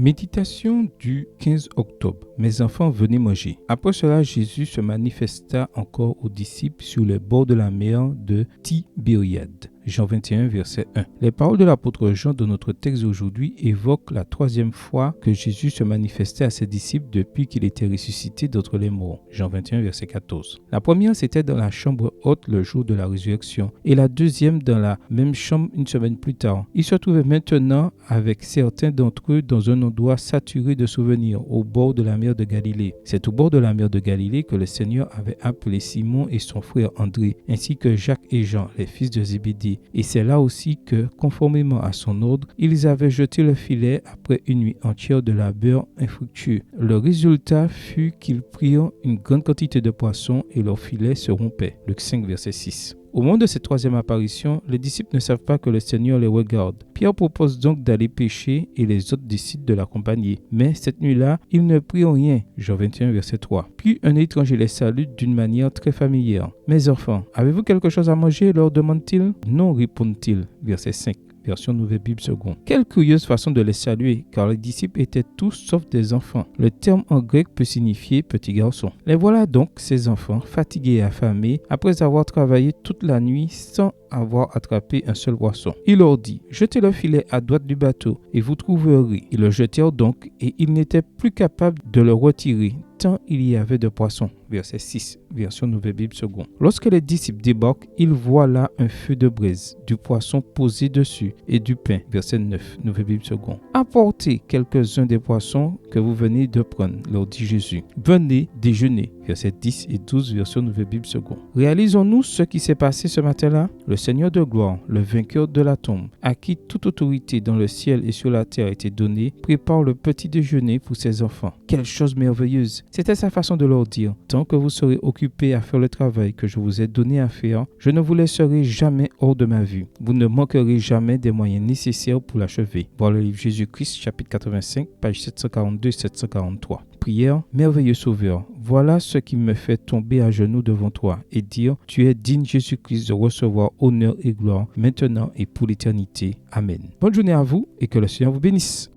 Méditation du 15 octobre. Mes enfants, venez manger. Après cela, Jésus se manifesta encore aux disciples sur les bords de la mer de Tibériade. Jean 21, verset 1. Les paroles de l'apôtre Jean de notre texte aujourd'hui évoquent la troisième fois que Jésus se manifestait à ses disciples depuis qu'il était ressuscité d'entre les morts. Jean 21, verset 14. La première, c'était dans la chambre haute le jour de la résurrection et la deuxième dans la même chambre une semaine plus tard. Il se trouvait maintenant avec certains d'entre eux dans un endroit saturé de souvenirs au bord de la mer de Galilée. C'est au bord de la mer de Galilée que le Seigneur avait appelé Simon et son frère André, ainsi que Jacques et Jean, les fils de Zébédée. Et c'est là aussi que, conformément à son ordre, ils avaient jeté le filet après une nuit entière de labeur infructueux. Le résultat fut qu'ils prirent une grande quantité de poissons et leur filet se rompait. Luc 5, verset 6. Au moment de cette troisième apparition, les disciples ne savent pas que le Seigneur les regarde. Pierre propose donc d'aller pêcher et les autres décident de l'accompagner. Mais cette nuit-là, ils ne prirent rien. Jean 21, verset 3. Puis un étranger les salue d'une manière très familière. « Mes enfants, avez-vous quelque chose à manger ?» leur demande-t-il. « Non, répondent-ils. » Verset 5. Version Nouvelle Bible Seconde. Quelle curieuse façon de les saluer, car les disciples étaient tous sauf des enfants. Le terme en grec peut signifier petit garçon. Les voilà donc, ces enfants, fatigués et affamés, après avoir travaillé toute la nuit sans avoir attrapé un seul poisson. Il leur dit, jetez le filet à droite du bateau et vous trouverez. Ils le jetèrent donc et ils n'étaient plus capables de le retirer, tant il y avait de poissons. Verset 6, version Nouvelle Bible Seconde. Lorsque les disciples débarquent, ils voient là un feu de braise, du poisson posé dessus et du pain. Verset 9, Nouvelle Bible Seconde. Apportez quelques-uns des poissons que vous venez de prendre, leur dit Jésus. Venez déjeuner. Verset 10 et 12, version Nouvelle Bible Seconde. Réalisons-nous ce qui s'est passé ce matin-là? Le Seigneur de gloire, le vainqueur de la tombe, à qui toute autorité dans le ciel et sur la terre a été donnée, prépare le petit déjeuner pour ses enfants. Quelle chose merveilleuse! C'était sa façon de leur dire, tant que vous serez occupés à faire le travail que je vous ai donné à faire, je ne vous laisserai jamais hors de ma vue. Vous ne manquerez jamais des moyens nécessaires pour l'achever. Voir le livre Jésus-Christ, chapitre 85, page 742-743. Prière, merveilleux Sauveur, voilà ce qui me fait tomber à genoux devant toi et dire, tu es digne Jésus-Christ de recevoir honneur et gloire maintenant et pour l'éternité. Amen. Bonne journée à vous et que le Seigneur vous bénisse.